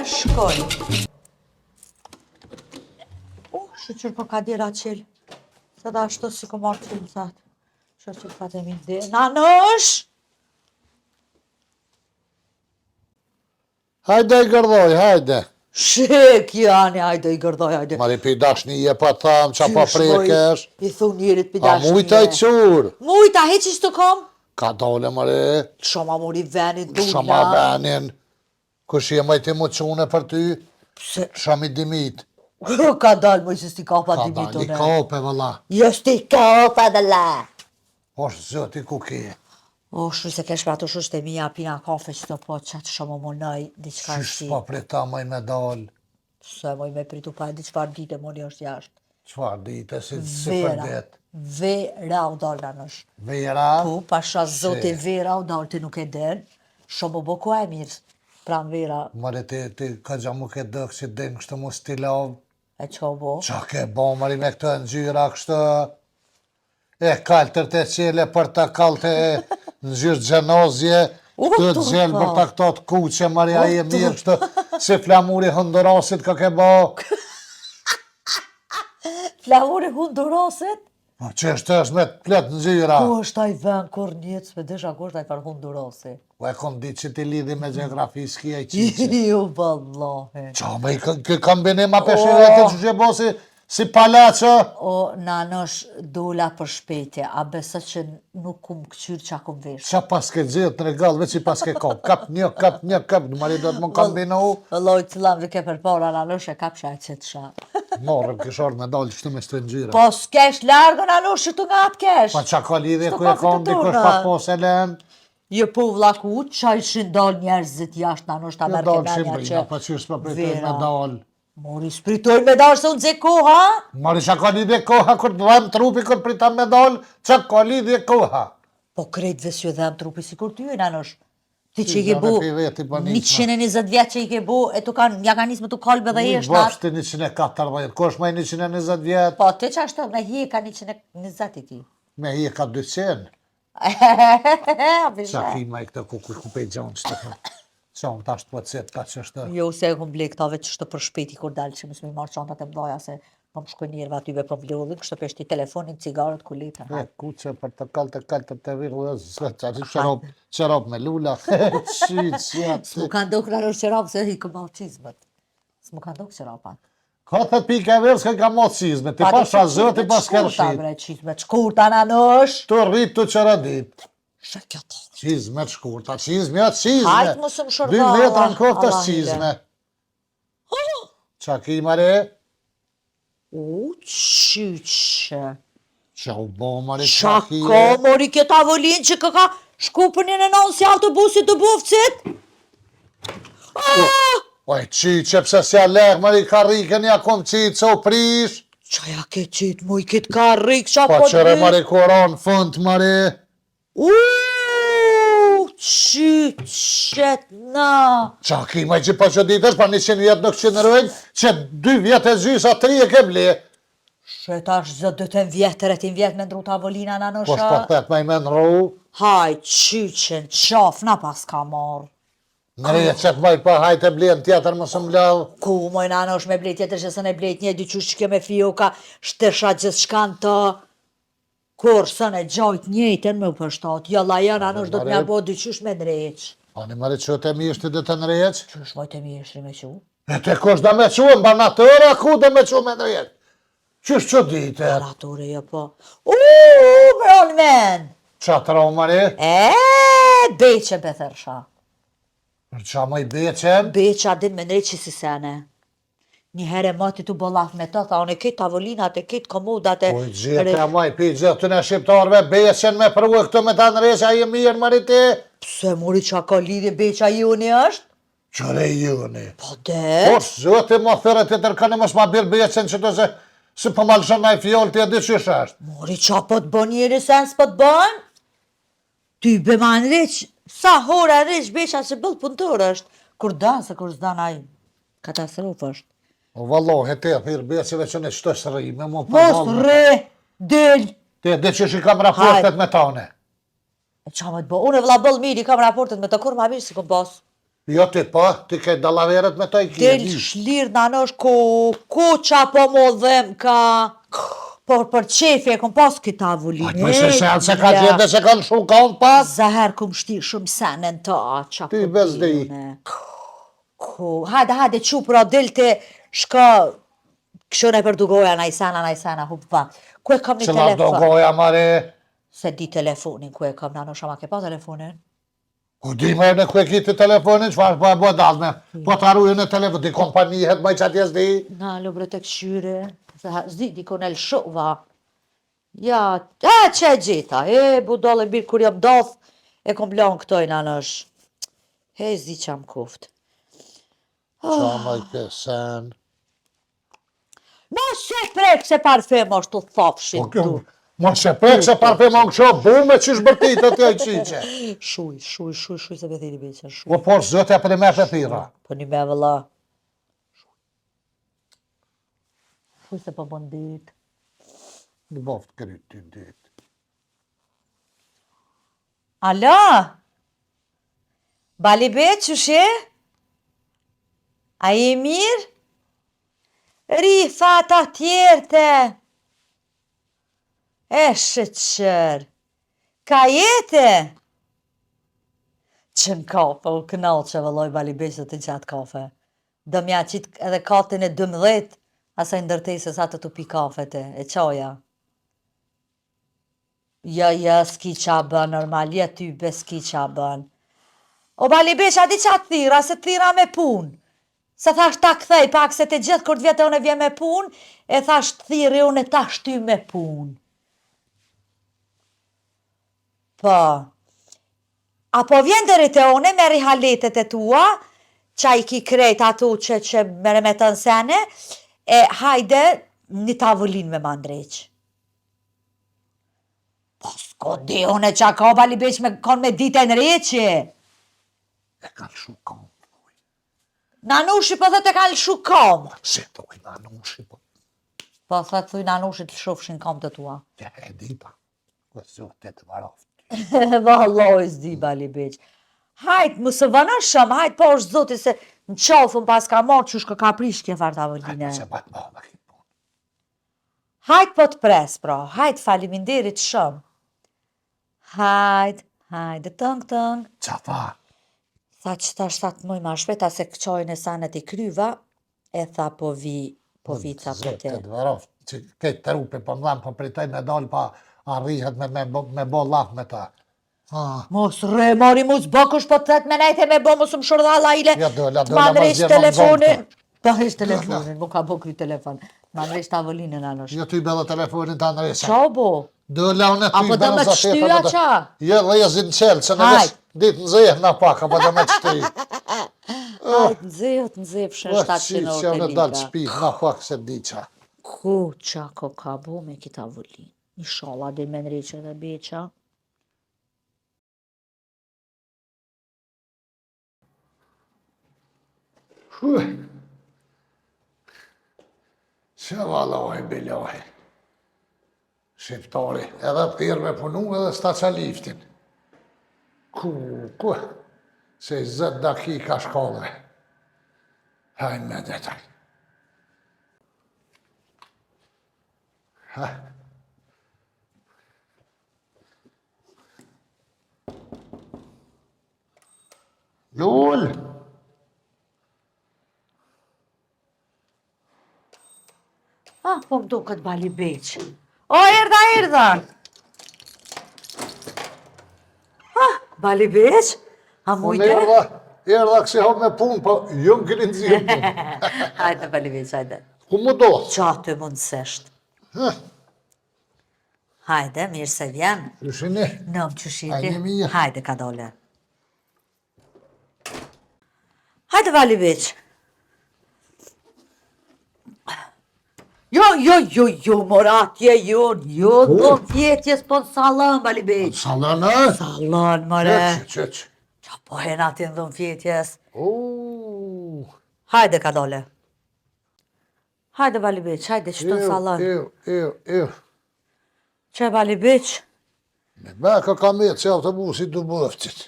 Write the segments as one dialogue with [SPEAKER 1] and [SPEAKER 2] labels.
[SPEAKER 1] Shkoj. Shqyr po ka dira qel. Se da ashtu si ku marrë të më thatë. Shqyr pa të minë dhe. Nanush!
[SPEAKER 2] Hajde i gërdoj, hajde.
[SPEAKER 1] Shek, Jani, hajde i gërdoj, hajde.
[SPEAKER 2] Mari pi dashnije pa thamë, qa pa prekesh.
[SPEAKER 1] I thu njerit pi
[SPEAKER 2] A
[SPEAKER 1] dashnije.
[SPEAKER 2] mujta i qurë.
[SPEAKER 1] Mujta, heqis të kom?
[SPEAKER 2] Ka dole, mari.
[SPEAKER 1] Shoma mori venin, dula.
[SPEAKER 2] Shoma venin. Kush je majti mu qune për ty?
[SPEAKER 1] Pse?
[SPEAKER 2] Shami dimit.
[SPEAKER 1] Ka dalë, moj, se sti kapa
[SPEAKER 2] Ka
[SPEAKER 1] dimit,
[SPEAKER 2] dali kape, vëlla.
[SPEAKER 1] Jo sti kapa dhe la.
[SPEAKER 2] Osh zëti ku ki.
[SPEAKER 1] O, shru se kesh pra të shushte mija pina kafe që të po qatë shumë më nëj, diqka
[SPEAKER 2] Qysh
[SPEAKER 1] si.
[SPEAKER 2] pa prita maj me dal.
[SPEAKER 1] Se moj me pritu pa e diqfar dite mori është jashtë.
[SPEAKER 2] Qfar dite, si për det.
[SPEAKER 1] Vera u dalë nësh.
[SPEAKER 2] Vera?
[SPEAKER 1] Po, pasha zoti vera u dalë ti nuk e den, shumë bo ku e mirë, pram vera.
[SPEAKER 2] Mare ti ka gjamu ke dëkë që den kështë mu stilav.
[SPEAKER 1] E qo bo?
[SPEAKER 2] Qa ke bo, mari me këtë ngjyra kështë. E kaltër të qele për të kalte ngjyrë gjenozje. Këtë të gjelë për të këto të kuqe, mari a je mirë kështë. Si flamuri Hondurasit ka ke bo.
[SPEAKER 1] Flamuri Hondurasit?
[SPEAKER 2] Që është me të plet ngjyra.
[SPEAKER 1] Ku është taj vend kur njëtë s'me desha ku është taj par Hondurasi?
[SPEAKER 2] U e kom ditë që ti lidhi me geografi s'ki e qiqe.
[SPEAKER 1] Jo, vallahi.
[SPEAKER 2] Qa me i kombinim a peshiretin që që bo si palaqë?
[SPEAKER 1] O, nanosh, dola për shpejtje, a besa që nuk kum këqyrë qa kum vesh.
[SPEAKER 2] Qa pas ke gjithë në regal, veç i pas ke kop. Kap një, në mari do të më kombinu.
[SPEAKER 1] Valloj të lam vike për para, nanosh e kap shaj që të sha.
[SPEAKER 2] Morëm kishar me dalë qëtu me stë ngjyra.
[SPEAKER 1] Po s'kesh largë, nanosh, që të nga atë kesh.
[SPEAKER 2] Pa qa ka lidhje ku e kam, dikush pa poselen.
[SPEAKER 1] Jo po vlaku, qa ishin dal njerëzit jashtë, nanosh ta merke
[SPEAKER 2] Dalë
[SPEAKER 1] menja
[SPEAKER 2] Shqimbrina,
[SPEAKER 1] që...
[SPEAKER 2] pa qysh pa pritoj me dalë.
[SPEAKER 1] Mori, spritoj me dalë se unë dze koha?
[SPEAKER 2] Mari qa ka lidhje koha, kur të dhem trupi, kur prita me dalë, qa ka lidhje koha.
[SPEAKER 1] Po krejt vesjo dhem trupi si kur ty e nanosh. Ti që i ke bu,
[SPEAKER 2] Ti, janë e pi veti, po nisma.
[SPEAKER 1] 120 vjetë që i ke bu, e tu kanë, ja ka nismë tu kolbe dhe jeshtë
[SPEAKER 2] Nuk bashkë ti 140, ko është maj 120 vjetë?
[SPEAKER 1] Po, ti që ashtë me hi ka 120 i ti.
[SPEAKER 2] Me hi e ka 200. Qa ki ma i këtë ku pej gjonë që të thë. Qa unë ta shtë po cëtë, ta që është.
[SPEAKER 1] Jo, se e kom ble këtave që shtë për shpeti kur dalë që mësë mi marë qantat e mdoja se po më shkoj njerëve atyve për vlodhin, kështë të peshti telefonin, cigarët, kuletën.
[SPEAKER 2] E, kuqe për të kaltë të virë, qërop me lula.
[SPEAKER 1] S'mu kanë do kërë qërap se i këmë auqizmet. S'mu kanë do qërapat.
[SPEAKER 2] Ka të pike verë s'ka ka mocizme, ti pa shazë, ti pa s'kershit.
[SPEAKER 1] Qizmet shkurta nanosh.
[SPEAKER 2] Tu rrit tu qëra dit.
[SPEAKER 1] Shëkjata.
[SPEAKER 2] Qizme të shkurta, qizme atë qizme.
[SPEAKER 1] Hajtë mu së më
[SPEAKER 2] 2
[SPEAKER 1] shërgava.
[SPEAKER 2] metra në koftë është qizme. Qa ki mare?
[SPEAKER 1] U, qyqe.
[SPEAKER 2] Qa u bo mare
[SPEAKER 1] Qa
[SPEAKER 2] qa ki
[SPEAKER 1] ka mori këtë avolin që ka shkupënin e nënë si autobusit të bufcit?
[SPEAKER 2] Oj, qiqe, pse si a lek, mari ka rikën ja kom qitë, se u prish.
[SPEAKER 1] Qa ja ke qitë mu i këtë ka rikë, qa
[SPEAKER 2] Pa
[SPEAKER 1] po
[SPEAKER 2] qëre
[SPEAKER 1] të
[SPEAKER 2] mari koron fund mari.
[SPEAKER 1] Qyqet na.
[SPEAKER 2] Qa ki maj që pa që ditësh, pa 100 vjetë nuk qënërojnë, që 2 vjetë e gjysa, 3 e ke ble.
[SPEAKER 1] Shetash zë dëtën vjetër e tin vjetë me ndru tavolina na
[SPEAKER 2] Po
[SPEAKER 1] nësha.
[SPEAKER 2] shpa thet me i me në ru.
[SPEAKER 1] Haj, qyqen, qaf, na pas ka marë.
[SPEAKER 2] Në rejë qëtë maj pa hajtë e blenë tjetër më së mblavë.
[SPEAKER 1] Ku moj nana është me blejt tjetër që së ne blejt një dyqysh që ke me fio ka shtesha gjithë shkan të kur së ne gjajt njëjtën me përshtat. Jalla janë nana është do të mja bo dyqysh me ndreq.
[SPEAKER 2] Ani mari që të mi është dhe të nërejq?
[SPEAKER 1] Që është vajtë e mi është me që?
[SPEAKER 2] E te kush da me që, mba natëra ku da me që me nërejq? Qysh që dite?
[SPEAKER 1] Paratore jo po. Bron men!
[SPEAKER 2] Qa të rau mari?
[SPEAKER 1] Beqe betërsha.
[SPEAKER 2] Për qa më i beqen?
[SPEAKER 1] Beqa din me ndreq që si sene. Një herë mati të bolaf me të, tha unë e këtë tavolinat, e këtë komodat e...
[SPEAKER 2] Po i gjithë e maj, pi gjithë të në shqiptarve beqen me përvë këtu me ta nërejq, a i mirë mari ti?
[SPEAKER 1] Pse mori qa ka lidhje beqa juni është?
[SPEAKER 2] Qëre juni?
[SPEAKER 1] Po de?
[SPEAKER 2] Po zëti më thërë të tërkani mos ma birë beqen që të se po malëshën na i fjollë të e di qysh është.
[SPEAKER 1] Mori qa po të bën njëri sen s'po të bën? Ty be ma në req, sa hora req beqa që bëllë punëtor është. Kur danë se kur s'dan aj, katastrofë është.
[SPEAKER 2] O vallohi, te, thirë beceve që në qëtë së rime, mu
[SPEAKER 1] Mos rre, del.
[SPEAKER 2] Te, dhe që shi kam raportet me tane.
[SPEAKER 1] E qa me të bo? Unë e vla bëll miri, kam raportet me të kur ma mirë si kom pas.
[SPEAKER 2] Jo ti po, ti ke dalaveret me taj kje.
[SPEAKER 1] Del shlirë në anësh, ku qa po mo dhem ka... Por për qefi e kom pas këtë avullin.
[SPEAKER 2] Më se sen se ka gjithë dhe se kanë shumë ka unë pas.
[SPEAKER 1] Zahar kum shti shumë senen ta, qa
[SPEAKER 2] Ty
[SPEAKER 1] po
[SPEAKER 2] bezdi.
[SPEAKER 1] Hajde, që pra dilte, shka... Këshën e për dugoja, na i sana, hup va. Ku e kam një
[SPEAKER 2] Që la
[SPEAKER 1] telefon?
[SPEAKER 2] dogoja, mare.
[SPEAKER 1] Se di telefonin, ku e kam në anësh, ama ke pa telefonin?
[SPEAKER 2] O di me në ku e kitë telefonin, që farë po e bo dalme. Po të arrujë në telefon, di kompanihet, maj që atjes di.
[SPEAKER 1] Na, lubre të këshyre, zdi, di kon e lëshu, va. Ja, që e gjitha, budale birë, kur jam doth, e kom lanë këtoj në anësh. Zdi që am kuft.
[SPEAKER 2] Qa maj kësen.
[SPEAKER 1] Mos se prek se parfem është të thafshin tu.
[SPEAKER 2] Mos se prek se parfem angë që bume që shbërtit e të e qiqe.
[SPEAKER 1] Shuj se bethiri beqen, shuj.
[SPEAKER 2] O por zëtë e për me për thira.
[SPEAKER 1] Po një me vëlla. Shuj se po bon dit.
[SPEAKER 2] Në boft kërit ty dit.
[SPEAKER 1] Alo? Bali beq, që she? A i mirë? Ri fata tjerte. E shëqër. Ka jete? Që në kafe, u kënalë që vëlloj bali beqë të gjatë kafe. Do mja qitë edhe katin e 12, asaj ndërtejse sa të pi kafete, e qoja. Ja, s'ki qa bën, normal, ja ty be s'ki qa bën. O bali beqë, a di qa të thira, se të thira me punë. Se thash ta kthej pak se të gjithë kur të vjetë unë e vje me pun, e thash të thiri unë e ta shty me pun. Po. Apo vjen dëri të unë, me rihaletet e tua, qa i ki krejt atu që mere me të nësene, e hajde një tavullin me mandreq. Po s'ko di unë e qa ka bali beq me kon me dite në reqe.
[SPEAKER 2] E ka shumë kam.
[SPEAKER 1] Nanushi po dhe të ka lëshu kam.
[SPEAKER 2] Se të oj nanushi po.
[SPEAKER 1] Po dhe të thuj nanushi të shofshin kam të tua.
[SPEAKER 2] Ja e di pa. Kësë të të varoft.
[SPEAKER 1] Valloj s'di bali beq. Hajt, më së vënëshëm, hajt po është zoti se në qofën pas ka marrë që shka ka prish kje farë tavolline.
[SPEAKER 2] Hajt se bat ma me këtë punë.
[SPEAKER 1] Hajt po të pres, pra, hajt faliminderit shumë. Hajt, tëng.
[SPEAKER 2] Qa tha?
[SPEAKER 1] Tha që ta 7 muj ma shpeta se këqojnë e sanet i kryva, e tha po vi ca për te.
[SPEAKER 2] Zëtë të varoft. Që këtë të rupe për mdhem për pritaj me dalë pa arrihet me bo laf me ta.
[SPEAKER 1] Mos re, mori mu zbëkush po të thët me nejte me bo mos më shurdhala ile.
[SPEAKER 2] Ja dola
[SPEAKER 1] Ma nresh telefonin. Ta hesh
[SPEAKER 2] Po.
[SPEAKER 1] telefonin, mu ka bo kry telefon. Ma nresh tavolinën anosh.
[SPEAKER 2] Jo ty bella telefonin të anëresa.
[SPEAKER 1] Qa bo?
[SPEAKER 2] Dola unë ty
[SPEAKER 1] Apo do me të shtyja qa?
[SPEAKER 2] Jo dhe jezin qelë, që në vesh ditë në zehë në pak, apo do me të shtyja.
[SPEAKER 1] Hajt, nëzeh, fshën 700
[SPEAKER 2] që
[SPEAKER 1] orë
[SPEAKER 2] në
[SPEAKER 1] të
[SPEAKER 2] dalë
[SPEAKER 1] litra.
[SPEAKER 2] shpit, në pak se di qa.
[SPEAKER 1] Ku qa ka bo me kita avulin? Inshallah, dhe me nreqe dhe beqa.
[SPEAKER 2] Që valoj, biloj. Shqiptari, edhe thirë me punu edhe s'ta qa liftin. Ku, se i 10 dakika shkolle. Hajnë me detaj. Lull!
[SPEAKER 1] Po më do këtë bali beq. O, erdha! Bali beq? A
[SPEAKER 2] Unë
[SPEAKER 1] mujte?
[SPEAKER 2] erdha kësi hop me punë, po ju më kërin zirë punë.
[SPEAKER 1] Hajde, bali beq, hajde.
[SPEAKER 2] Ku më do?
[SPEAKER 1] Qa të mundësesht? Hajde, mirë se vjen.
[SPEAKER 2] Ryshini?
[SPEAKER 1] Nëm që shiti.
[SPEAKER 2] Hajde, mirë.
[SPEAKER 1] Hajde, ka dole. Hajde, bali beq. Jo, moratje, jo, do vjetjes, po në salon, bali beq.
[SPEAKER 2] Salon,
[SPEAKER 1] Salon, more.
[SPEAKER 2] Qëq.
[SPEAKER 1] Qa po hena ti në dhëmë vjetjes.
[SPEAKER 2] Uuu.
[SPEAKER 1] Hajde, ka dole. Hajde Bali Beq, hajde që të në salon.
[SPEAKER 2] Iu.
[SPEAKER 1] Që Bali Beq?
[SPEAKER 2] Me beka ka me që autobusit du bëftit.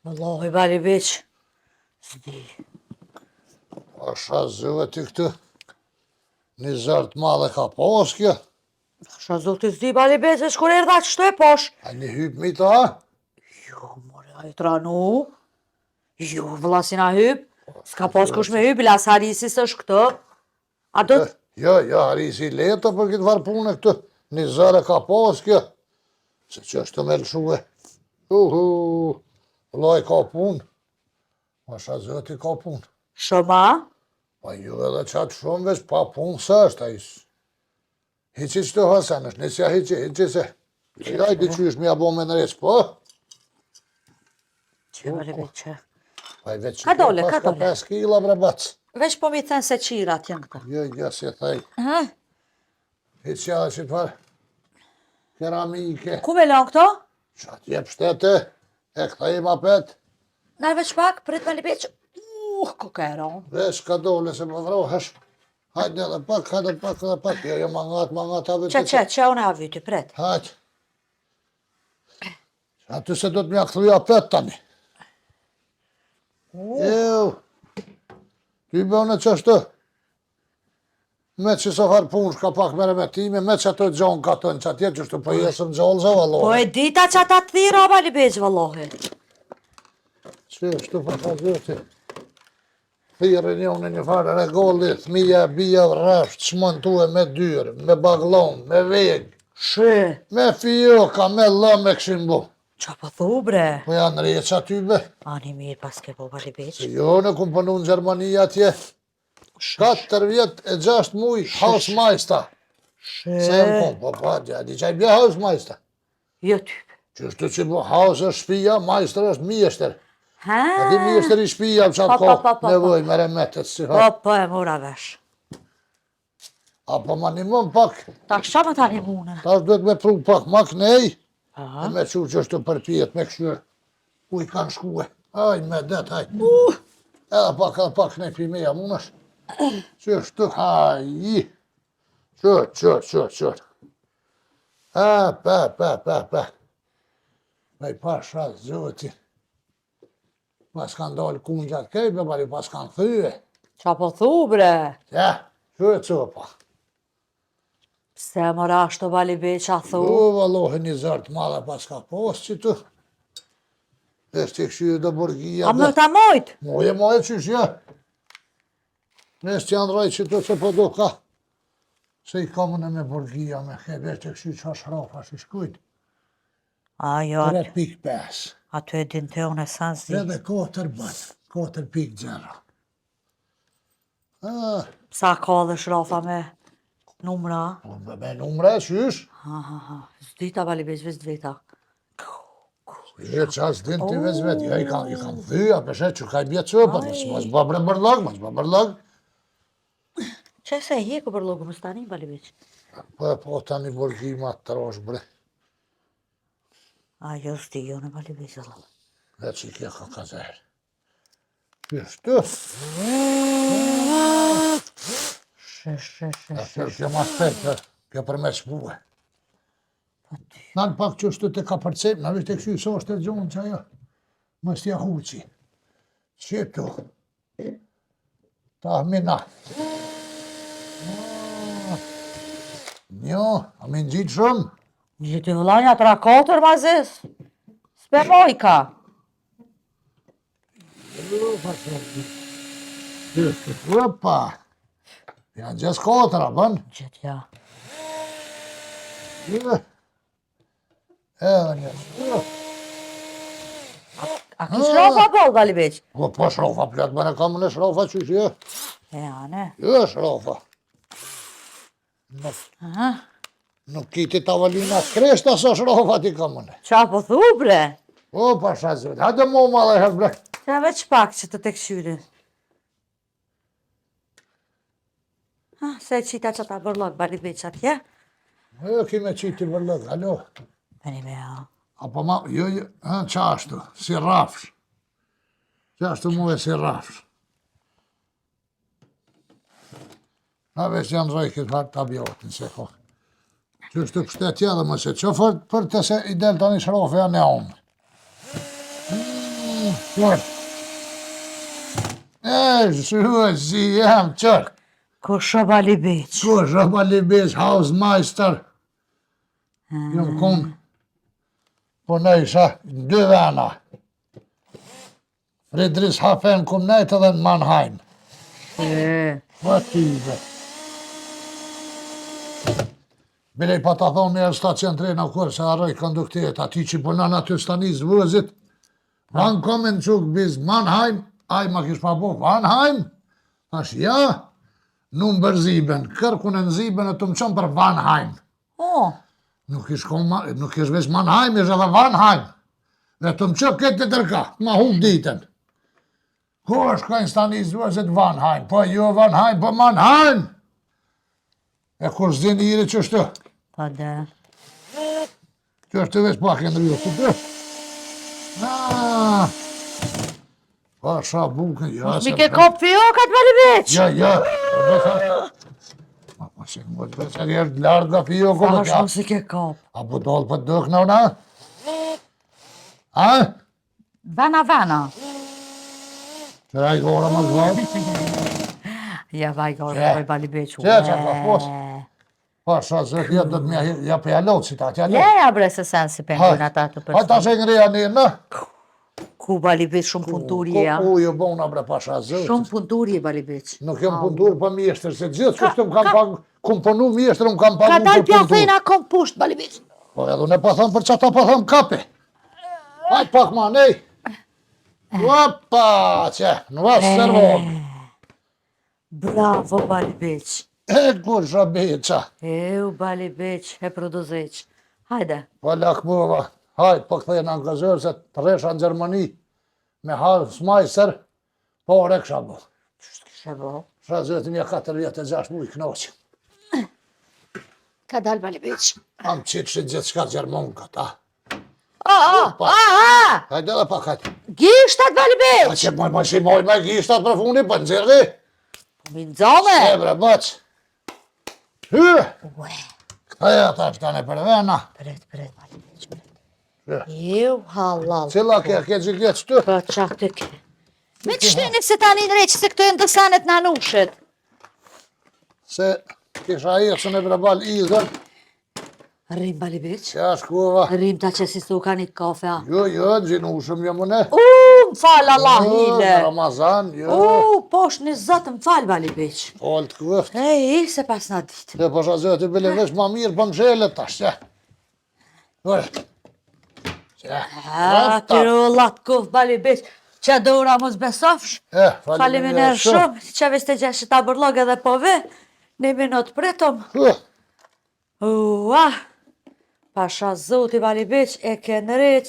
[SPEAKER 1] Wallahi Bali Beq. S'di.
[SPEAKER 2] Asha zëveti këtë. Një zartë madhe ka pas kjo.
[SPEAKER 1] Shë zotë s'di Bali Beq, veç kur erdha që shtu e posh.
[SPEAKER 2] A një hyp mi ta?
[SPEAKER 1] Jo, more, a i tranu. Jo, vëlla si na hyp. S'ka pas kush me hyp, ila sa Harisi s'është këto. A do të...
[SPEAKER 2] Jo, Harisi leta për këtë varpune këtë. Një zare ka pas kjo. Se që është të me lëshue. Loj ka pun. Asha zëti ka pun.
[SPEAKER 1] Shëma?
[SPEAKER 2] Pa ju edhe qatë shumë veç pa pun së është a isë. Hiqi që të hasen është, nësja hiqi se. Jajdi që është mi abo me në resë, po?
[SPEAKER 1] Që Bali Beq, që?
[SPEAKER 2] Pa i veç që
[SPEAKER 1] Ka dole,
[SPEAKER 2] pas
[SPEAKER 1] ka
[SPEAKER 2] ka
[SPEAKER 1] dole.
[SPEAKER 2] 5 kila bre bacë.
[SPEAKER 1] Veç po mi thënë se qirat janë këta.
[SPEAKER 2] Jo, si e thaj. Hiqja dhe që të farë. Keramike.
[SPEAKER 1] Ku me lanë këto?
[SPEAKER 2] Që atë jep shtete. E këta i ma pet.
[SPEAKER 1] Naj veç pak, prit Bali Beq. Ko ka e ronë.
[SPEAKER 2] Veç ka dole se më vrohesh. Hajde edhe pak. Jo, mangat, avë të
[SPEAKER 1] Që unë e avyti, prit.
[SPEAKER 2] Hajde. Aty se do të mja këthuja pet tani. Ew. Ty bëne që është të. Me që se farë punë shka pak mere me time, me që ato gjonë ka të në që atje që shtu për jesëm gjollë zë
[SPEAKER 1] Po
[SPEAKER 2] vallohi.
[SPEAKER 1] e dita që ata të thira Bali Beq, vallohi.
[SPEAKER 2] Që shtu për të zëti. Thirën jo në një farë regolli, thmija, bia, rrasht, shmontu e me dyrë, me baglon, me vegë,
[SPEAKER 1] Shë.
[SPEAKER 2] me fioka, me lëmë e këshin bu.
[SPEAKER 1] Qa po thu bre?
[SPEAKER 2] Po janë reqa ty be.
[SPEAKER 1] Ani mirë pas ke po Bali Beq.
[SPEAKER 2] Se jo në kumë pënu në Gjermani atje. 4 vjet e 6 muj, house majsta. Se e më konë, po pa, di qaj bje house majsta.
[SPEAKER 1] Jo ty.
[SPEAKER 2] Qështu që bu house është shpia, majstër është mjeshtër.
[SPEAKER 1] Ha?
[SPEAKER 2] A di mjeshtër i shpia për qatë
[SPEAKER 1] Po.
[SPEAKER 2] nevoj me remetet si
[SPEAKER 1] Po,
[SPEAKER 2] ha.
[SPEAKER 1] po e mora vesh.
[SPEAKER 2] Apo ma një mën pak,
[SPEAKER 1] Ta kësha më tani mune.
[SPEAKER 2] tash duhet me pru pak mak nej,
[SPEAKER 1] Aha.
[SPEAKER 2] e me që është të përpijet me këshyre. Ku i kanë shkue. Aj, me det, aj. Edhe pak nej pimeja munësh. Qështu, haji. Qër. Pa. Me i pasha zoti. Pas kanë dalë kungjat kejbe, bari pas kanë thyje.
[SPEAKER 1] Qa po thu bre?
[SPEAKER 2] Ja, që e copa.
[SPEAKER 1] Pse mora ashtu Bali Beq a thu?
[SPEAKER 2] Vallohi një zartë madhe pas ka pas që tu. Eshte këshyre dhe burgia.
[SPEAKER 1] A më ta mojt?
[SPEAKER 2] Moje qysh, ja. Nështë janë raj që tu që po do ka. Se i kamën e me burgia me kebe, eshte këshyre që ashtë rafa që shkujt.
[SPEAKER 1] A jo,
[SPEAKER 2] 3.5.
[SPEAKER 1] aty e din të unë e sa zi.
[SPEAKER 2] Edhe 4 bën, 4.0.
[SPEAKER 1] Sa ka dhe shrafa me numra?
[SPEAKER 2] Me numre, qysh?
[SPEAKER 1] Ha. Zdita Bali Beq, veç dveta.
[SPEAKER 2] E qas din të vezvet, jo i kanë thyja, përshet që ka i bje cëpa, mas babre bërlag.
[SPEAKER 1] Që se e hjeku për logu më stani Bali Beq?
[SPEAKER 2] Po tani burgima të trosh bre.
[SPEAKER 1] A jo s'di jo në Bali Beq, Allah.
[SPEAKER 2] E që i kje ka zërë. Kështu. A tërë kjo ma shpejt, kjo për me shpue. Nanë pak që është të ka përcep, në vishtë e këshy, so është e gjonë që ajo. Më stja huqi. Qëtu. Ta mina. Njo, a mi në gjitë shumë?
[SPEAKER 1] Gjithë vëllanja tra 4 mazis. S'pe mojka.
[SPEAKER 2] Opa. Janë gjes 4, bën?
[SPEAKER 1] Gjithë ja.
[SPEAKER 2] Edhe një.
[SPEAKER 1] A ki shrafa bol Bali Beq?
[SPEAKER 2] Po shrofa plët, bën e kam në shrofa që që.
[SPEAKER 1] E ane.
[SPEAKER 2] Jo shrofa.
[SPEAKER 1] Aha.
[SPEAKER 2] Nuk kiti tavalina kreshta sa shrofa ti kam në.
[SPEAKER 1] Qa po thu bre?
[SPEAKER 2] O, pasha zëtë, hajde mu ma dhe hef bre.
[SPEAKER 1] Qa veç pak që të të këshyri. Se e qita që ta bërlok Bali Beq atje?
[SPEAKER 2] Jo, kime qiti vërlëg, alo.
[SPEAKER 1] Veni me ja.
[SPEAKER 2] Apo ma, jo, qa ashtu, si rafsh. Qa ashtu mu e si rafsh. Na veç janë rëj këtë harë tabiotin se ko. Që është të pështetja dhe më se qëfër për të se i del tani shrofe janë e onë. Qërë. Shuhë, si jam qërë.
[SPEAKER 1] Kusha Bali Beq.
[SPEAKER 2] Kusha Bali Beq, Hausmeister. Jëmë kumë. Po në isha në 2 vena. Friedrichshafen kumë nejtë edhe në Mannheim. Po tyve. Bile i pa ta thonë një stacion trena kur se arroj konduktiet, ati që punan aty stanis vëzit. Van komen quk biz Mannheim, aj ma kish pa bu Mannheim, thash ja, numër ziben, kërkun e në ziben e të më qënë për Mannheim. Nuk ish veç Mannheim, ish edhe Mannheim. Dhe të më qënë këtë të tërka, ma hum ditën. Ku është kajnë stanis vëzit Mannheim, po jo Mannheim, po Mannheim. E kur zini jiri qështu?
[SPEAKER 1] Pa dhe.
[SPEAKER 2] Qështu veç pak e në rjo të të. Pa sha bukën, ja se...
[SPEAKER 1] Mi ke kop fiokat Bali Beq?
[SPEAKER 2] Ja. Ma se më të se jeshtë lartë nga fioko më
[SPEAKER 1] Sa si ke kop?
[SPEAKER 2] A po dollë për dëk në una? A?
[SPEAKER 1] Vana.
[SPEAKER 2] Që rajtë gora më zvatë?
[SPEAKER 1] Ja vaj gora Bali Beq.
[SPEAKER 2] Që ka posë? Pa sha se jetë do të me ja për jalot si ta t'jalot.
[SPEAKER 1] Ja bre se sen si penguin ata të
[SPEAKER 2] Ha ta se ngreja një në?
[SPEAKER 1] Ku Bali Beq shumë punturje ja?
[SPEAKER 2] Ku ju bona bre pasha zëtë.
[SPEAKER 1] Shumë punturje Bali Beq.
[SPEAKER 2] Nuk jem puntur për mjeshtër, se gjithë kështë më kam pagë, kum punu mjeshtër, më kam pagë
[SPEAKER 1] Ka
[SPEAKER 2] për
[SPEAKER 1] dal
[SPEAKER 2] puntur.
[SPEAKER 1] pjafejna kom pusht Bali Beq.
[SPEAKER 2] Po edhe unë e pa thëmë për që ta pa thëmë kape. Hajtë pak ma, nej. Opa, që, në vasë servonë.
[SPEAKER 1] Bravo Bali Beq.
[SPEAKER 2] E kur shabeqa.
[SPEAKER 1] Bali Beq, e produzeq. Hajde.
[SPEAKER 2] Po lakmova, hajtë po këthejnë në angazërë se të resha në Gjermani me Hausmeister, po ore kësha bo.
[SPEAKER 1] Qështë kështë bo?
[SPEAKER 2] Shra zëtë një 4-6 mujë knoqë.
[SPEAKER 1] Ka dal Bali Beq.
[SPEAKER 2] Am qitë që gjithë shka Gjermon këta. Hajtë edhe pak hajtë.
[SPEAKER 1] Gishtat Bali Beq!
[SPEAKER 2] A që moj shimoj me gishtat për fundi, për nëzirdi.
[SPEAKER 1] Mi nëzome!
[SPEAKER 2] E bre, bëq. Këtheja ta shtane për vena.
[SPEAKER 1] Pret, Bali Beq. Halal.
[SPEAKER 2] Cila ke që këtë qëtu?
[SPEAKER 1] Pa qak të ke. Me të shteni se tani në reqë se këto e ndësanet në anushet.
[SPEAKER 2] Se kisha i së në brebal izën.
[SPEAKER 1] Rrim Bali Beq.
[SPEAKER 2] Qa shkuva.
[SPEAKER 1] Rrim ta që si s'u ka një kafe.
[SPEAKER 2] Jo, gjinushëm jë mëne.
[SPEAKER 1] Më falë Allah hile.
[SPEAKER 2] Ramazan, jo.
[SPEAKER 1] Posh një zëtë më falë Bali Beq.
[SPEAKER 2] Olë të këft.
[SPEAKER 1] Se pas në ditë.
[SPEAKER 2] Dhe po shazëti bile veç ma mirë për mshelet tash, që. Ure.
[SPEAKER 1] Pirullat kuf Bali Beq. Që dora mos besofsh. Faleminderit shumë. Që ves të gjesh ta bërlog edhe po ve. Një minut pretëm. Pasha zoti Bali Beq e ke në req.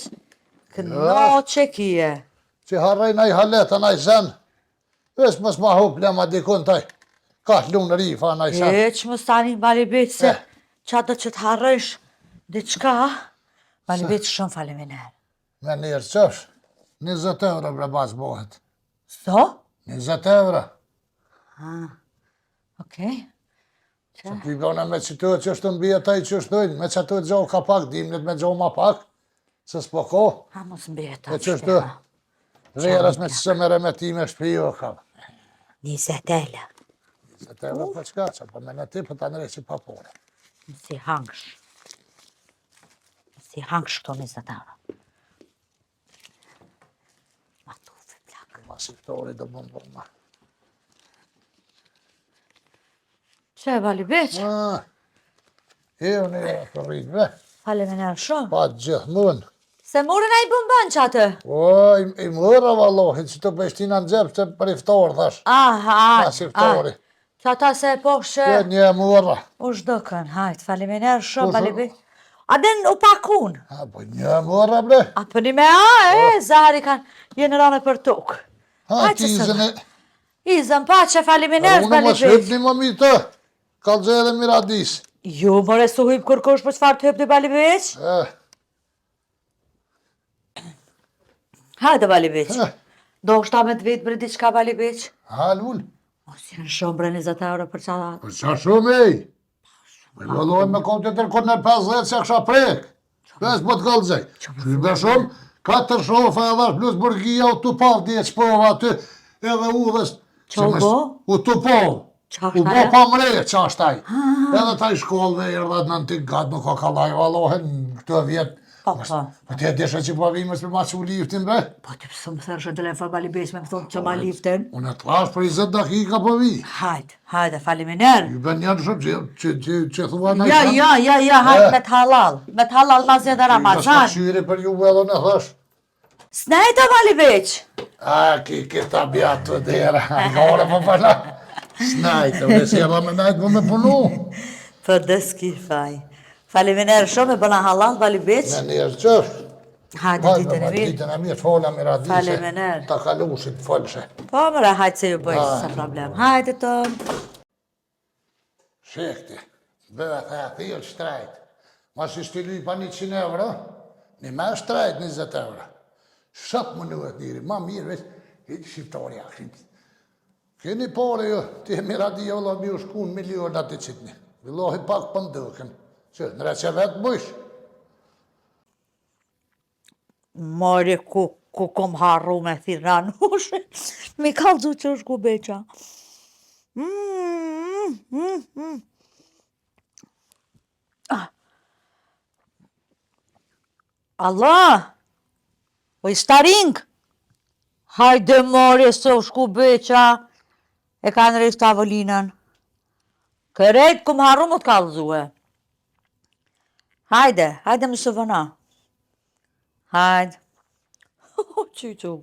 [SPEAKER 1] Këno që kije.
[SPEAKER 2] Që harrej naj haleta naj sen. Ves mës ma huplema dikun taj. Ka lunë rifa naj sen.
[SPEAKER 1] Që mës tani Bali Beq se që ato që të harrejsh diçka. Bali Beq shumë faleminderit.
[SPEAKER 2] Me njerë qësh. 20 euro bre bas bohet.
[SPEAKER 1] So?
[SPEAKER 2] 20 euro.
[SPEAKER 1] Okej.
[SPEAKER 2] Që t'i gona me qëtu që është të mbija taj që është dojnë. Me qëtu të gjohë ka pak, dimnit me gjohë ma pak. Se s'po ko.
[SPEAKER 1] Mos mbije ta.
[SPEAKER 2] E që është rjerës me qëse me remetime shpio ka.
[SPEAKER 1] 20 euro.
[SPEAKER 2] 20 euro për qka që, për me në ti për të nërejë që pa pore.
[SPEAKER 1] Si hangsh. Si hangsh këto 20 euro. Ma tufi plak.
[SPEAKER 2] Ma si këtori do më më.
[SPEAKER 1] Që Bali Beq?
[SPEAKER 2] E unë e të rritve.
[SPEAKER 1] Faleminderit shumë.
[SPEAKER 2] Pa gjithë mund.
[SPEAKER 1] Se murën a i bëmban që atë?
[SPEAKER 2] I mërë vallohin që të peshtina në gjepë që për iftar, thash. Pas iftori.
[SPEAKER 1] Që ata se poshë...
[SPEAKER 2] Që një mërë.
[SPEAKER 1] U shdëkën, hajtë, faleminderit shumë, Bali Beq. A den u pakun?
[SPEAKER 2] Po një mërë, bre.
[SPEAKER 1] A për një me zahari kanë jenë rame për tukë.
[SPEAKER 2] Hajtë izën e...
[SPEAKER 1] Izën pa që faleminderit,
[SPEAKER 2] Unë
[SPEAKER 1] Bali
[SPEAKER 2] më
[SPEAKER 1] Beq.
[SPEAKER 2] shëpni më mi të. Kalëgje edhe miradis.
[SPEAKER 1] Jo, mëre su hypë kërkosh për çfarë të hypë të Bali Beq? Hajde Bali Beq. Do shta me të vetë për diçka Bali Beq?
[SPEAKER 2] Halul.
[SPEAKER 1] Po si janë shumë bre 20 euro për qalat.
[SPEAKER 2] Për qa shumë ej? Me vëlloj me kom të tërkot në 50 që kësha prek. Kësë po të kalëzaj. Shqybe shumë, 4 shofa edhe plus burgia u tupav dje qpova aty edhe udhës.
[SPEAKER 1] Qa u bo?
[SPEAKER 2] U tupav. U bo pa mre qa shtaj. Edhe taj shkollëve i rrët në antik gatë nuk ka kalaj valohen këto vjetë.
[SPEAKER 1] Po.
[SPEAKER 2] Po ti e desha që po vimës për ma që u liftin bre?
[SPEAKER 1] Po ti pësë më thërë shë telefon bali besh me më thonë që ma liftin.
[SPEAKER 2] Unë e të lash për 20 dakika po vi.
[SPEAKER 1] Hajde, faliminer.
[SPEAKER 2] Ju ben njërë shumë që thua në
[SPEAKER 1] Ja, hajde me t'halal. Me t'halal ma zedhe Ramazan.
[SPEAKER 2] Nësë qyri për ju edhe në thësh.
[SPEAKER 1] Snajta bali beq.
[SPEAKER 2] Ki këta bjatë të dera. Nga ore po përna. Snajta, me si edhe me najtë po me punu.
[SPEAKER 1] Po deski faj. Faliminer shumë e bëna halal bali beq.
[SPEAKER 2] Në njërë qësh.
[SPEAKER 1] Hajde ditën e mirë.
[SPEAKER 2] Ditën e mirë, fola mi radise.
[SPEAKER 1] Faliminer.
[SPEAKER 2] Ta kalusit, folse.
[SPEAKER 1] Po mëra, hajde se ju bëjë, sa problem. Hajde ton.
[SPEAKER 2] Shekti, bëve të thilë shtrajt. Ma si stiluj pa 100 euro, një me shtrajt 20 euro. Shëp më nëhet njëri, ma mirë veç, i shqiptari akshim. Keni pare jo, ti e miradia ola mi u shku në milionat të qitni. Villohi pak për ndëkën, që në reqe vetë bëjsh.
[SPEAKER 1] Mori ku kom harru me thirë nushe, mi kalzu që është ku beqa. Allah, o i staring, hajde mori se është ku beqa, e ka në rejtë tavolinën. Kërejt kom harru më të kalzue. Hajde më së vëna. Hajde. Qyqu,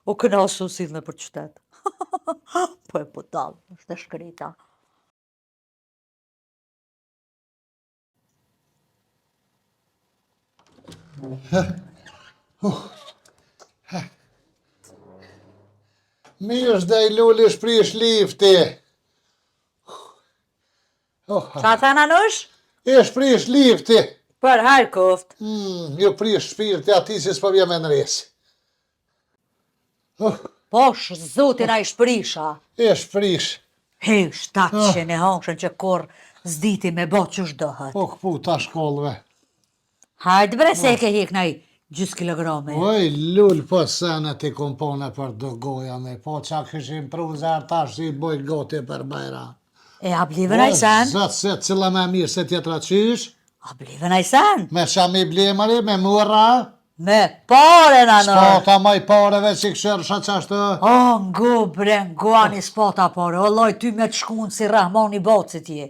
[SPEAKER 1] o këna su silë për qytet. Po e po talë, është e shkrita.
[SPEAKER 2] Mirë dhe i lulli shprish lifti.
[SPEAKER 1] Qa të nanush?
[SPEAKER 2] E shprish lifti.
[SPEAKER 1] Për hajrë koft.
[SPEAKER 2] Jo prish shpirti ati si s'po vje me në resi.
[SPEAKER 1] Po zotin a i shprisha.
[SPEAKER 2] E shprish.
[SPEAKER 1] He, 700 e hongshën që kur zditi me bo që shdohet.
[SPEAKER 2] Po këpu ta shkollëve.
[SPEAKER 1] Hajde bre se e ke hik na i gjys kilograme.
[SPEAKER 2] Oj, lull po sene ti kompone për do goja me. Po qa këshim pruzar tash si boj goti për bajra.
[SPEAKER 1] E a blivën a i sen?
[SPEAKER 2] Zëtë se cila me mirë se tjetra qysh.
[SPEAKER 1] A blivën a i sen?
[SPEAKER 2] Me qa mi blemari, me mura.
[SPEAKER 1] Me pare nanush.
[SPEAKER 2] Spota maj pareve që këshërë qashtë.
[SPEAKER 1] O, ngu bre, ngu ani spota pare. O loj, ty me të shkunë si Rahmoni Bocit je.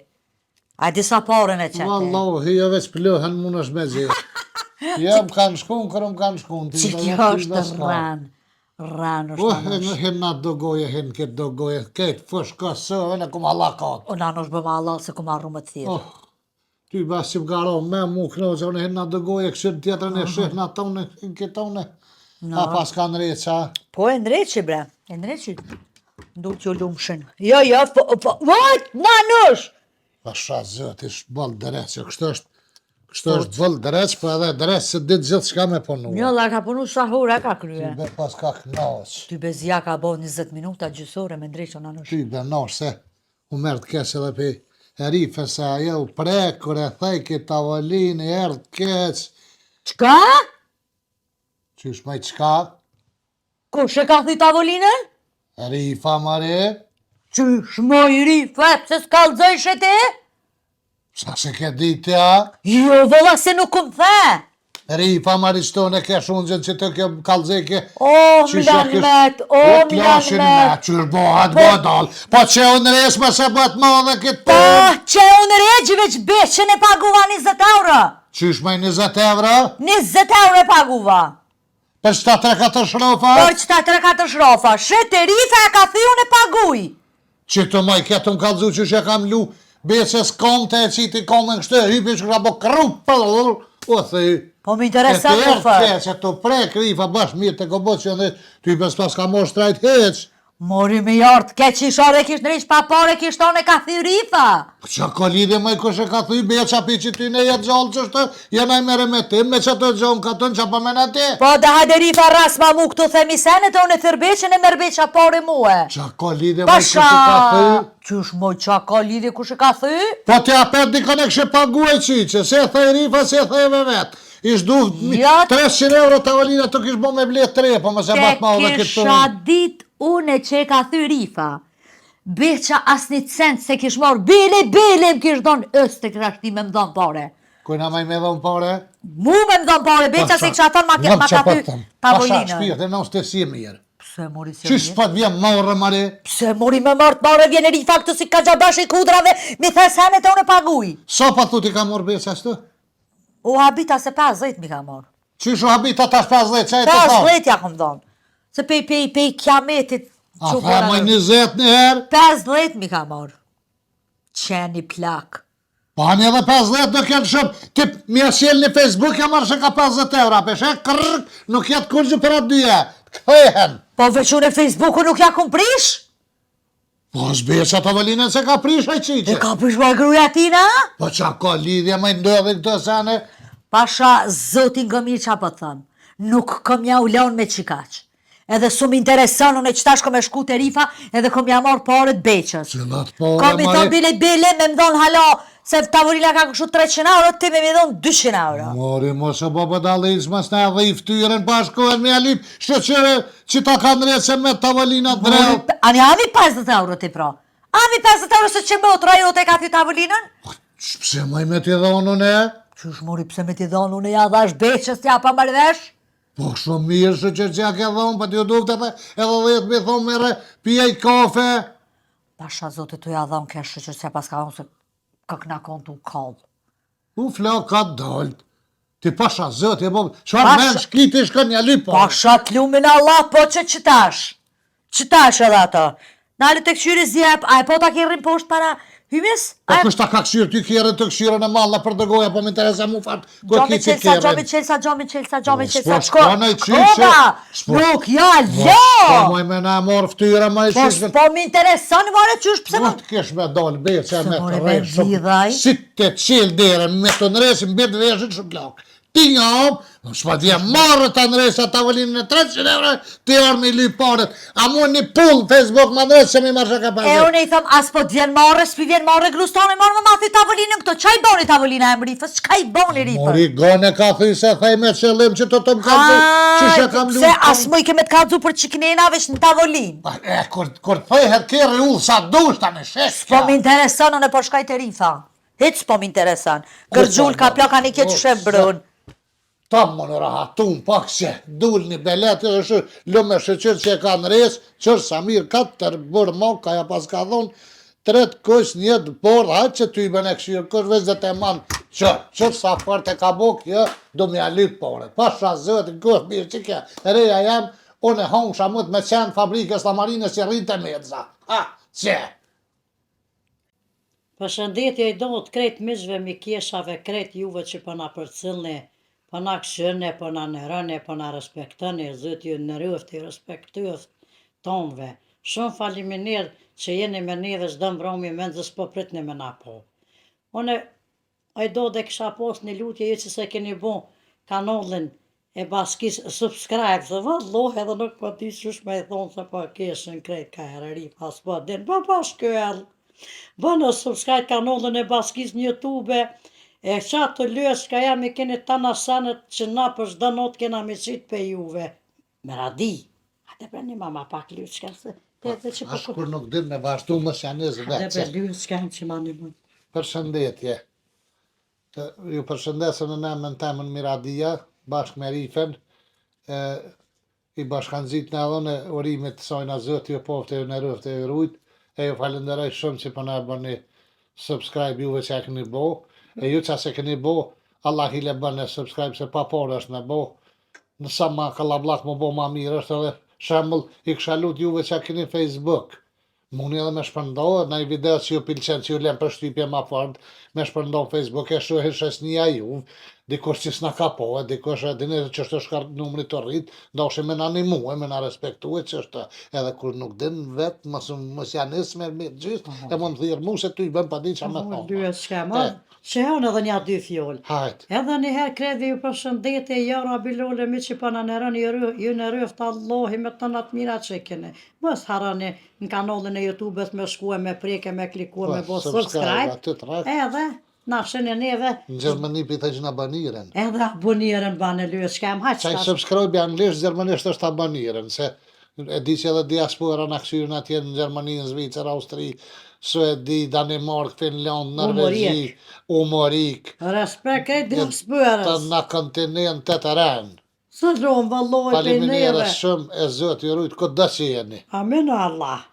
[SPEAKER 1] A disa pare me qete.
[SPEAKER 2] Wallah, jo veç plëhen mund është me gjithë. Ja më kanë shkunë, kërë më kanë shkunë.
[SPEAKER 1] Që kjo është rran. Rran është nanush.
[SPEAKER 2] Hen na do goje, hen këtë do goje. Këtë fësh kësëve në kuma lakat.
[SPEAKER 1] O nanush bëma Allah se ku marru më të thirë.
[SPEAKER 2] Ty bas që më garon me mu knoqë, unë hen na do goje këshirë tjetër në shih në tonë, në këtë tonë. A pas ka nëreqa.
[SPEAKER 1] Po e ndreqi bre, e ndreqi. Ndu që lumëshin. Jo, vajt, nanush!
[SPEAKER 2] Pasha zëti, është bëllë dreq, kështë është bëllë dreq, po edhe dreq se ditë gjithë shka me punu.
[SPEAKER 1] Mjolla ka punu shahur, e ka krye.
[SPEAKER 2] Ty be pas ka knoq.
[SPEAKER 1] Ty bezja ka bo 20 minuta gjysore me ndreqo nanush.
[SPEAKER 2] Ty be knoq se u mërë të kesë edhe pe rife se ajo prekur e thejki tavolinë, erdë keq.
[SPEAKER 1] Qka?
[SPEAKER 2] Qysh maj qka?
[SPEAKER 1] Kush e ka thi tavolinën?
[SPEAKER 2] Rifa mare.
[SPEAKER 1] Qysh moj rife, pse s'kallëzojsh e ti?
[SPEAKER 2] Sa se ke ditja?
[SPEAKER 1] Jo, vëlla se nuk këm the.
[SPEAKER 2] Rifa maristone ke shunëgjën që të ke kalzeke.
[SPEAKER 1] O, milamet, o, milamet.
[SPEAKER 2] Qyrë bohat bodal. Po që unë res më se bët më dhe këtë
[SPEAKER 1] Po,
[SPEAKER 2] për.
[SPEAKER 1] që unë regjive që beqën e paguva 20 euro.
[SPEAKER 2] Qysh maj 20 euro?
[SPEAKER 1] 20 euro e paguva.
[SPEAKER 2] Për qëta 3-4 shrofa?
[SPEAKER 1] Por qëta 3-4 shrofa, shetë rifa e ka thi unë e paguj.
[SPEAKER 2] Që të maj ketë më kalzu që që kam lu, beqës kom të e qiti kom në kështë, hypi që ka bo krupë, o thëj.
[SPEAKER 1] Po më interesat të
[SPEAKER 2] E të
[SPEAKER 1] fërë.
[SPEAKER 2] erë që të prek rifa bashkë mirë të kobo që në ty bes pas ka mos trajt heq.
[SPEAKER 1] Mori me jartë, ke qishore kish në rish pa pare kish tonë e ka thy rifa.
[SPEAKER 2] Qa ka lidhje me kush e ka thuj beqa pi që ty ne jetë gjallë që është, jena i mere me tim, me që të gjohën ka tënë që pa me në ti.
[SPEAKER 1] Po dhe hajde rifa ras ma mu këtu themi senet, unë e thyrbeqen e mërbeqa pare muhe.
[SPEAKER 2] Qa ka lidhje me kush e ka thuj?
[SPEAKER 1] Qysh moj qa ka lidhje kush e ka thy?
[SPEAKER 2] Po të apet dikon e kështë paguaj qiqe, se thej rifa, se thej me vetë. Ish du 300 euro tavolina të kish bo me blet 3, po më se bat ma dhe këtë
[SPEAKER 1] kisha dit une që e ka thy rifa. Beqa as një cent se kish marrë, bile më kish donë, të krashti me më donë pare.
[SPEAKER 2] Kujna maj me dhonë pare?
[SPEAKER 1] Mu me më donë pare, beqa se kisha thonë ma ka thy tavolinën.
[SPEAKER 2] Pasha shpirë, e në ustë të si e mirë.
[SPEAKER 1] Pse mori se
[SPEAKER 2] Qysh pat vjen marrë, mare?
[SPEAKER 1] Pse mori me martë pare, vjen e rifa këtë si ka gjabash i kudrave, mi the senet e unë paguj.
[SPEAKER 2] Sa pa thu ti ka morë beqa shtë?
[SPEAKER 1] O habita se 50 mi ka marrë.
[SPEAKER 2] Qysh u habita tash 50, që e të thonë?
[SPEAKER 1] 50 ja kom donë. Se pej kiametit
[SPEAKER 2] A fa maj 20 një herë?
[SPEAKER 1] 50 mi ka marrë. Qeni plak.
[SPEAKER 2] Pani edhe 50 nuk jetë shumë. Ti mi asjel një Facebook ja marrë që ka 50 euro, peshe kërrk, nuk jetë kur gjë për atë dyja. Këhen.
[SPEAKER 1] Po vequn e Facebooku nuk ja kum prish?
[SPEAKER 2] Po s'beqa tavolinën se ka prish aj qiqe.
[SPEAKER 1] E ka prish ma gruja tina?
[SPEAKER 2] Po qa ka lidhja me ndodhe këtë sene?
[SPEAKER 1] Pasha, zotin gëmir qa po thëmë. Nuk këm ja u lanë me qikaq. Edhe su m'intereson unë e qëtash këm e shku të rifa, edhe këm ja marrë pare të beqës.
[SPEAKER 2] Cilat pare,
[SPEAKER 1] Kam i thonë bile me m'dhonë hala, se tavolina ka kështu 300 euro, ti me m'dhonë 200 euro.
[SPEAKER 2] Mori, mos e baba dalis, mas ne edhe i ftyren bashkohen me alip, shqeqere që ta kanë rejtë se me tavolina dreu.
[SPEAKER 1] Ani ami 50 euro ti pra. Ami 50 euro se që motra jo te ka ti tavolinën?
[SPEAKER 2] Pse maj me t'i dhonë une?
[SPEAKER 1] Qysh mori pse me t'i dhonë une ja dhash beqës t'ja pa mërvesh?
[SPEAKER 2] Po shumë mirë shë që ja ke dhonë, pa t'ju dufte edhe 10 me thonë mere pijaj kafe.
[SPEAKER 1] Pasha zote t'u ja dhonë keshë që se pas ka unë se këkna konë t'u kallë.
[SPEAKER 2] U flak ka dolt. Ti pasha zote, qëfar men shkiti shkën një lipo?
[SPEAKER 1] Pasha t'lumin Allah, po që qëtash? Qëtash edhe ato? Nali të këshyri zjep, a e po ta kirrin poshtë para hymes?
[SPEAKER 2] Po kështë ta ka këshyrë, ty kjerën të këshyrën e malla për dëgoja, po më interesa mu fatë, ku e ki që kjerën.
[SPEAKER 1] Gjomi qelsa,
[SPEAKER 2] shko,
[SPEAKER 1] nuk, ja,
[SPEAKER 2] Po
[SPEAKER 1] jo!
[SPEAKER 2] moj me na morë ftyra, ma i
[SPEAKER 1] Po
[SPEAKER 2] shishme.
[SPEAKER 1] s'po m'intereson, more qysh pse
[SPEAKER 2] Po
[SPEAKER 1] më...
[SPEAKER 2] të kesh me dalë, bejë që me
[SPEAKER 1] more
[SPEAKER 2] të
[SPEAKER 1] me
[SPEAKER 2] rejë shumë.
[SPEAKER 1] vidhaj.
[SPEAKER 2] Si të qilë dhere, me të nëresim, bërë veshën shumë lakë. Ti një omë, shpa t'je marrë të nëresë a tavolinën e 300 euro, ti orë me i lypë parët. A mu një pull Facebook më nëresë që mi marrë që ka
[SPEAKER 1] E
[SPEAKER 2] pasë.
[SPEAKER 1] unë i thëm, as po t'vjen marrë, s'pi vjen marrë grustone, marrë më mathi tavolinën këto, qaj boni tavolina e më rifës, qaj boni rifës?
[SPEAKER 2] Mori gone ka thuj se thej me qëllim që të më ka dhu, që shë kam
[SPEAKER 1] Se as mu i kemet ka dhu për qiknena vesh në tavolinë.
[SPEAKER 2] Kur të thejhet kërë ullë sa dush ta në shesh
[SPEAKER 1] Po m'intereson, unë e po shkaj të rifa. Hiç po m'intereson. Gërgjull ka plaka një kjetë shë brun.
[SPEAKER 2] Ta më në rahatun pak që dull një belet e shë lëme shëqër që e ka në res, qërë sa mirë 4 bërë moka ja pas ka thonë, 3 kush një të bërë, hajtë që ty i bëne këshirë, kush veç dhe te manë, qërë sa fart e ka bo kjo, do me alyt pare. Pasha zëtë, kush mirë që kja, reja jam, unë e hongë shamut me qenë fabrikës të marinës që rritë e medza. Ha, që?
[SPEAKER 3] Përshëndetje i do të krejt mishve mi kjeshave, krejt juve që përna përcilni, përna këshërne, përna nërëne, përna respektëne, zëtë ju në rëfti, respektuës tonëve. Shumë faliminir që jeni me një dhe shdëm vromi me nëzës po pritni me na po. Une, a i do dhe kësha post një lutje ju që se keni bo kanalin e baskis subscribe, se vëlloh edhe nuk po ti shush me i thonë se po keshën krejt ka herëri, pas po din, pa shkëll. Bënë subscribe kanalin e baskis në YouTube, e qatë të lësë ka jam i keni të nasanet që na për shdo not kena me qitë pe juve. Me radi, hajde për një mama pak lësë shka se, te dhe që
[SPEAKER 2] Ashtë kur nuk din me vazhdu më që janë 20
[SPEAKER 3] hajde
[SPEAKER 2] vetë.
[SPEAKER 3] për lësë shka që ma një mund.
[SPEAKER 2] Përshëndetje. Ju përshëndesën në emën temën Miradia, bashkë me Rifen, i bashkanëzit në edhe në urimit të sajna zëtë, ju pofte ju në rëfte ju rujt, e ju falenderoj shumë që për në bëni subscribe juve që e këni bo, e ju që se këni bo, Allah i le bëni subscribe se pa por është në bo, nësa ma kalablak më bo ma mirë është edhe shembull i kësha lut juve që e këni Facebook. Muni edhe me shpërndohë, në i video që ju pilqen që ju lem për shtypje ma fort, me shpërndohë Facebook e shuhe shes një ju, dikush që s'na ka po, dikush e dini që është shkar numri të rrit, ndoshe me na animu, me na respektue që është, edhe kur nuk din vetë, mos janë nisë me gjysë, e më më thirë mu se ty i bëm pa di që me thonë.
[SPEAKER 3] Dyhet shkema. Që janë edhe një dy fjolë.
[SPEAKER 2] Hajt.
[SPEAKER 3] Edhe njëherë kredi ju përshëndetje, jara bilole mi që për në nërën, ju në rëft Allahi me të natë mira që kene. Mos harani në kanalin e YouTube-et me shkue, me preke, me klikue, me bo subscribe. Edhe, na shënë neve.
[SPEAKER 2] Në Gjermani pita që në abaniren.
[SPEAKER 3] Edhe aboniren banë lyë shkem, haqë
[SPEAKER 2] Qaj subscribe anglisht, gjermanisht është abaniren, se e di që edhe diaspora në kësyrën atje në Gjermani, në Zvicër, Austri, Suedi, Danimark, Finland, Norvegji, Umorik.
[SPEAKER 3] Respekt e diasporës.
[SPEAKER 2] Të në kontinentet të rënë.
[SPEAKER 3] Së gjonë vëlloj për
[SPEAKER 2] Faleminderit
[SPEAKER 3] neve.
[SPEAKER 2] shumë e Zotë ju rujt këtë që jeni.
[SPEAKER 3] Amin Allah.